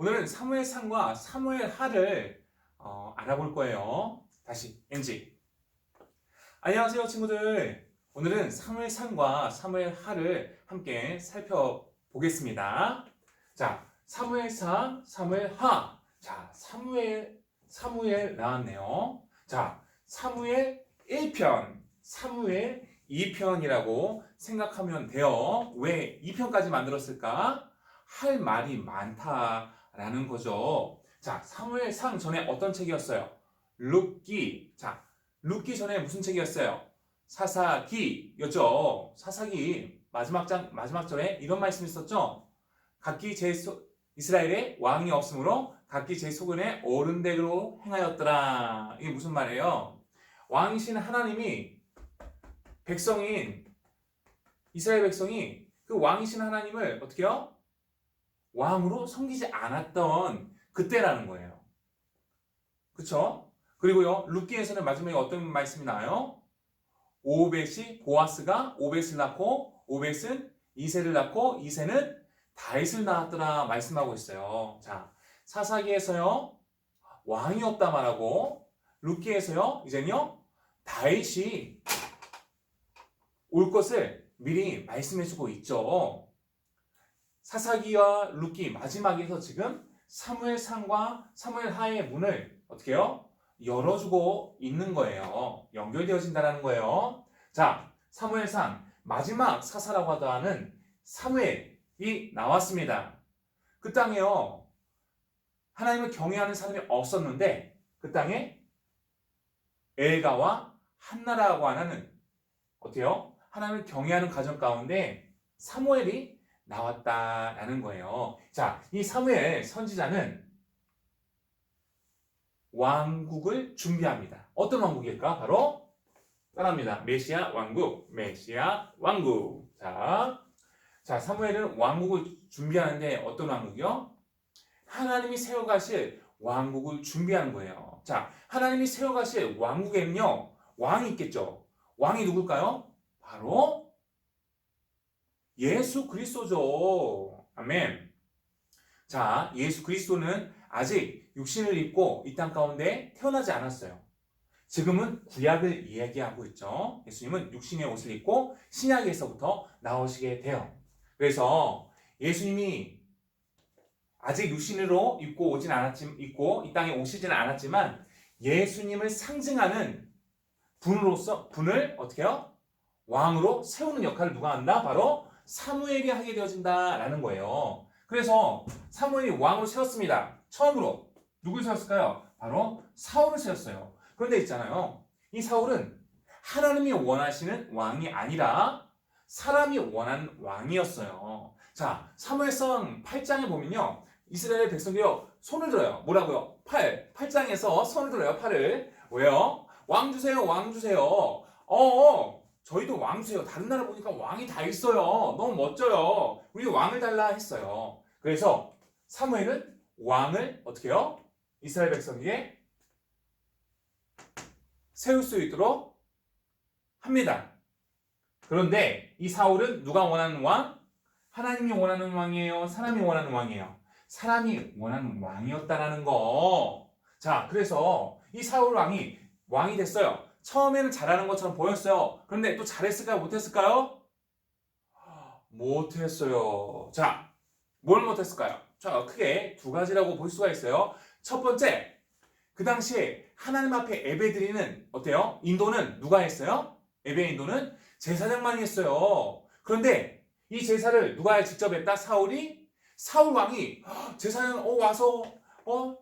오늘은 사무엘상과 사무엘하를 알아볼 거예요. 다시 NG. 안녕하세요 친구들. 오늘은 사무엘상과 사무엘하를 함께 살펴보겠습니다. 자, 사무엘상, 사무엘하. 자, 사무엘 나왔네요. 자, 사무엘 1편, 사무엘 2편이라고 생각하면 돼요. 왜 2편까지 만들었을까? 할 말이 많다라는 거죠. 자, 사무엘상 전에 어떤 책이었어요? 룻기. 자, 룻기 전에 무슨 책이었어요? 사사기였죠. 사사기 마지막 절에 이런 말씀이 있었죠. 이스라엘에 왕이 없으므로 각기 제 소견에 옳은 대로 행하였더라. 이게 무슨 말이에요? 왕이신 하나님이 이스라엘 백성이 그 왕이신 하나님을 어떻게 해요? 왕으로 섬기지 않았던 그때라는 거예요. 그쵸? 그리고요, 룻기에서는 마지막에 어떤 말씀이 나와요? 보아스가 오벳을 낳고, 오벳은 이새를 낳고, 이새는 다윗을 낳았더라 말씀하고 있어요. 자, 사사기에서요, 왕이 없다 말하고, 룻기에서요, 이제는요, 다윗이 올 것을 미리 말씀해주고 있죠. 사사기와 룻기 마지막에서 지금 사무엘상과 사무엘하의 문을 어떻게 해요? 열어주고 있는 거예요. 연결되어진다는 거예요. 자, 사무엘상 마지막 사사라고 하는 사무엘이 나왔습니다. 그 땅에요, 하나님을 경외하는 사람이 없었는데 그 땅에 엘가와 한나라고 하는 어때요? 하나님을 경외하는 가정 가운데 사무엘이 나왔다라는 거예요. 자, 이 사무엘 선지자는 왕국을 준비합니다. 어떤 왕국일까? 바로 따라합니다. 메시아 왕국. 자, 사무엘은 왕국을 준비하는데 어떤 왕국이요? 하나님이 세워가실 왕국을 준비하는 거예요. 자, 하나님이 세워가실 왕국에는요, 왕이 있겠죠. 왕이 누굴까요? 바로 예수 그리스도죠. 아멘. 자, 예수 그리스도는 아직 육신을 입고 이 땅 가운데 태어나지 않았어요. 지금은 구약을 이야기하고 있죠. 예수님은 육신의 옷을 입고 신약에서부터 나오시게 돼요. 그래서 예수님이 아직 육신으로 입고 이 땅에 오시지는 않았지만 예수님을 상징하는 분을 어떻게 해요? 왕으로 세우는 역할을 누가 한다? 바로 사무엘이 하게 되어진다라는 거예요. 그래서 사무엘이 왕으로 세웠습니다. 처음으로 누굴 세웠을까요? 바로 사울을 세웠어요. 그런데 있잖아요, 이 사울은 하나님이 원하시는 왕이 아니라 사람이 원하는 왕이었어요. 자, 사무엘상 8장에 보면요, 이스라엘 백성들이 손을 들어요. 뭐라고요? 8장에서 손을 들어요. 팔을. 왜요? 왕 주세요, 왕 주세요. 저희도 왕 주세요. 다른 나라 보니까 왕이 다 있어요. 너무 멋져요. 우리 왕을 달라 했어요. 그래서 사무엘은 왕을 어떻게 해요? 이스라엘 백성에게 세울 수 있도록 합니다. 그런데 이 사울은 누가 원하는 왕? 하나님이 원하는 왕이에요? 사람이 원하는 왕이에요? 사람이 원하는 왕이었다라는 거. 자, 그래서 이 사울 왕이 됐어요. 처음에는 잘하는 것처럼 보였어요. 그런데 또 잘했을까요? 못했을까요? 못했어요. 자, 뭘 못했을까요? 자, 크게 두 가지라고 볼 수가 있어요. 첫 번째, 그 당시에 하나님 앞에 예배드리는 어때요? 인도는 누가 했어요? 예배 인도는 제사장만이 했어요. 그런데 이 제사를 누가 직접 했다? 사울 왕이 제사장 와서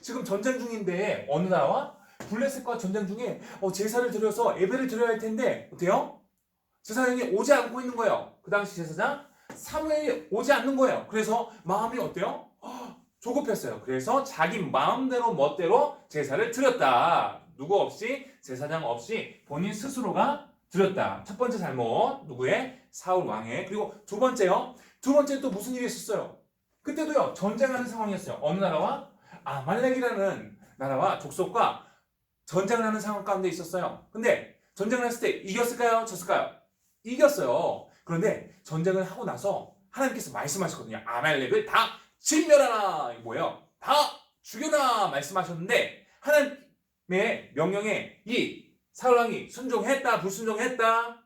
지금 전쟁 중인데 어느 나라와 블레셋과 전쟁 중에 제사를 드려서 예배를 드려야 할 텐데 어때요? 제사장이 오지 않고 있는 거예요. 그 당시 제사장 사무엘이 오지 않는 거예요. 그래서 마음이 어때요? 조급했어요. 그래서 자기 마음대로 멋대로 제사를 드렸다. 누구 없이, 제사장 없이 본인 스스로가 드렸다. 첫 번째 잘못, 누구의? 사울 왕의. 그리고 두 번째요. 두 번째 또 무슨 일이 있었어요? 그때도요, 전쟁하는 상황이었어요. 어느 나라와? 아말렉이라는 나라와 족속과 전쟁을 하는 상황 가운데 있었어요. 근데 전쟁을 했을 때 이겼을까요? 졌을까요? 이겼어요. 그런데 전쟁을 하고 나서 하나님께서 말씀하셨거든요. 아말렉을 다 진멸하라. 이거 뭐예요? 다 죽여라 말씀하셨는데 하나님의 명령에 이 사울 왕이 순종했다, 불순종했다?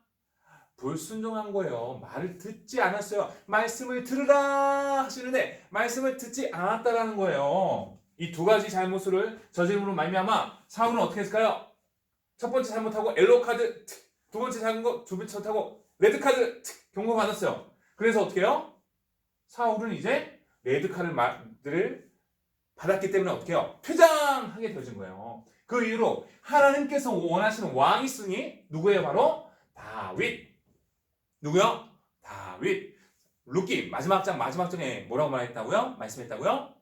불순종한 거예요. 말을 듣지 않았어요. 말씀을 들으라 하시는데 말씀을 듣지 않았다라는 거예요. 이 두 가지 잘못을 저지름으로 말미암아 사울은 어떻게 했을까요? 첫 번째 잘못하고 옐로우 카드, 두 번째 두 번째 잘못하고 레드 카드 경고 받았어요. 그래서 어떻게 해요? 사울은 이제 레드 카드를 받았기 때문에 어떻게 해요? 퇴장하게 되어진 거예요. 그 이후로 하나님께서 원하시는 왕이 있으니 누구예요? 바로 다윗. 누구요? 다윗. 룻기 마지막 장에 뭐라고 말했다고요? 말씀했다고요?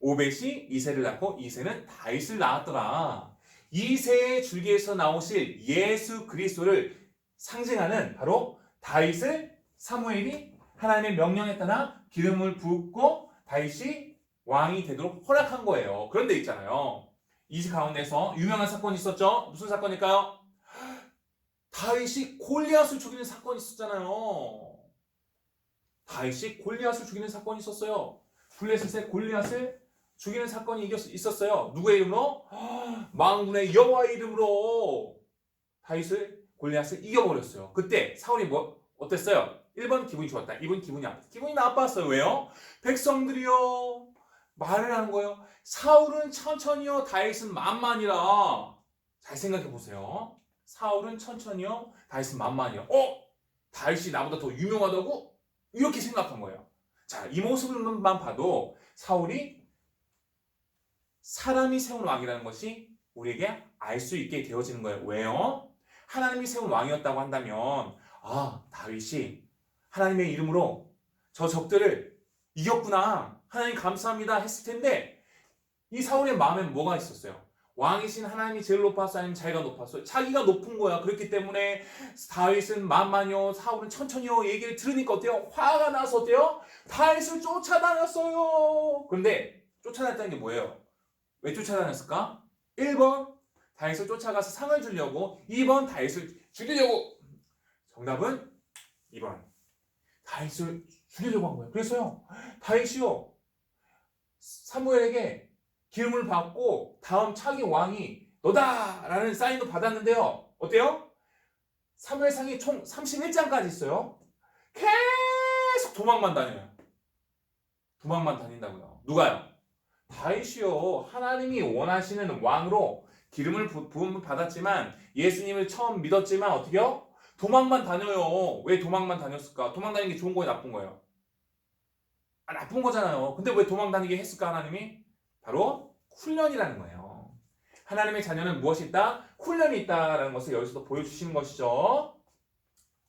오벳이 이새를 낳고 이새는 다윗을 낳았더라. 이새의 줄기에서 나오실 예수 그리스도를 상징하는 바로 다윗을 사무엘이 하나님의 명령에 따라 기름을 붓고 다윗이 왕이 되도록 허락한 거예요. 그런데 있잖아요. 이 가운데서 유명한 사건이 있었죠. 무슨 사건일까요? 다윗이 골리앗을 죽이는 사건이 있었잖아요. 다윗이 골리앗을 죽이는 사건이 있었어요. 블레셋의 골리앗을 죽이는 사건이 있었어요. 누구의 이름으로? 만군의 여호와의 이름으로 다윗을 골리앗을 이겨버렸어요. 그때 사울이 어땠어요? 1번 기분이 좋았다. 2번 기분이 나빴어요. 왜요? 백성들이요 말을 하는 거예요. 사울은 천천히요, 다윗은 만만이라. 잘 생각해 보세요. 사울은 천천히요, 다윗은 만만이요. 다윗이 나보다 더 유명하다고? 이렇게 생각한 거예요. 자, 이 모습만 봐도 사울이 사람이 세운 왕이라는 것이 우리에게 알 수 있게 되어지는 거예요. 왜요? 하나님이 세운 왕이었다고 한다면 다윗이 하나님의 이름으로 저 적들을 이겼구나, 하나님 감사합니다 했을 텐데 이 사울의 마음엔 뭐가 있었어요? 왕이신 하나님이 제일 높았어, 아니면 자기가 높았어요? 자기가 높은 거야. 그렇기 때문에 다윗은 만만이요, 사울은 천천히요 얘기를 들으니까 어때요? 화가 나서 어때요? 다윗을 쫓아다녔어요. 그런데 쫓아다녔다는 게 뭐예요? 왜 쫓아다녔을까? 1번 다윗을 쫓아가서 상을 주려고, 2번 다윗을 죽이려고. 정답은 2번 다윗을 죽이려고 한 거예요. 그래서요 다윗이요 사무엘에게 기름을 받고 다음 차기 왕이 너다라는 사인도 받았는데요. 어때요? 사무엘상이 총 31장까지 있어요. 계속 도망만 다녀요. 도망만 다닌다고요. 누가요? 다윗이요 하나님이 원하시는 왕으로 기름을 부음을 받았지만 예수님을 처음 믿었지만 어떻게요? 도망만 다녀요. 왜 도망만 다녔을까? 도망 다니는 게 좋은 거예요, 나쁜 거예요? 나쁜 거잖아요. 근데 왜 도망 다니게 했을까, 하나님이? 바로 훈련이라는 거예요. 하나님의 자녀는 무엇이 있다? 훈련이 있다라는 것을 여기서도 보여주시는 것이죠.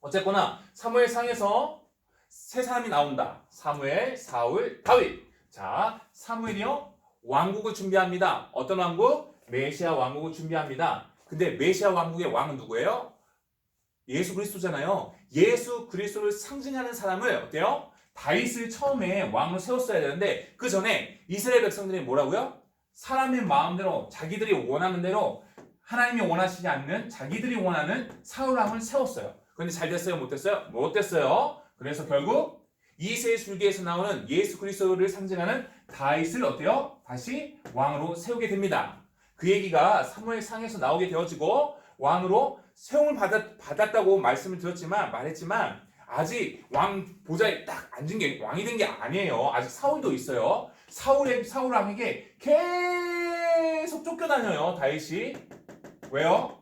어쨌거나 사무엘상에서 세 사람이 나온다. 사무엘, 사울, 다윗. 자, 사무엘이요 왕국을 준비합니다. 어떤 왕국? 메시아 왕국을 준비합니다. 근데 메시아 왕국의 왕은 누구예요? 예수 그리스도잖아요. 예수 그리스도를 상징하는 사람을 어때요? 다윗을 처음에 왕으로 세웠어야 되는데 그 전에 이스라엘 백성들이 뭐라고요? 사람의 마음대로 자기들이 원하는 대로, 하나님이 원하시지 않는 자기들이 원하는 사울 왕을 세웠어요. 그런데 잘 됐어요? 못 됐어요? 못 됐어요. 그래서 결국 이새의 줄기에서 나오는 예수 그리스도를 상징하는 다윗을 어때요? 다시 왕으로 세우게 됩니다. 그 얘기가 사무엘상에서 나오게 되어지고 왕으로 세움을 받았다고 말했지만 아직 왕 보좌에 딱 앉은 게 왕이 된 게 아니에요. 아직 사울도 있어요. 사울 왕에게 계속 쫓겨다녀요, 다윗이. 왜요?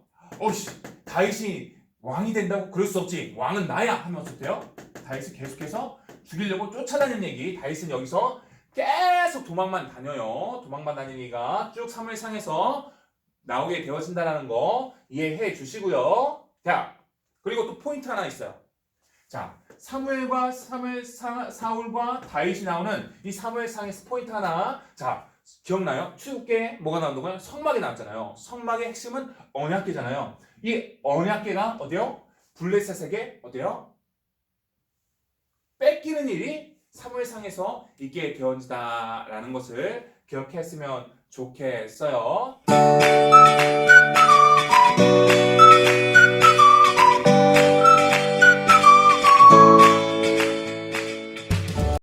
다윗이 왕이 된다고? 그럴 수 없지. 왕은 나야 하면서 돼요. 다윗을 계속해서 죽이려고 쫓아다니는 얘기. 다윗은 여기서 계속 도망만 다녀요. 도망만 다니니까 쭉 사무엘상에서 나오게 되어진다는 거 이해해 주시고요. 자, 그리고 또 포인트 하나 있어요. 자, 사울과 다윗이 나오는 이 사무엘상에서 포인트 하나. 자, 기억나요? 출애굽기에 뭐가 나온다고요? 성막이 나왔잖아요. 성막의 핵심은 언약궤잖아요. 이 언약궤가 어때요? 블레셋에게 어때요? 뺏기는 일이 사무엘상에서 있게 되어진다라는 것을 기억했으면 좋겠어요.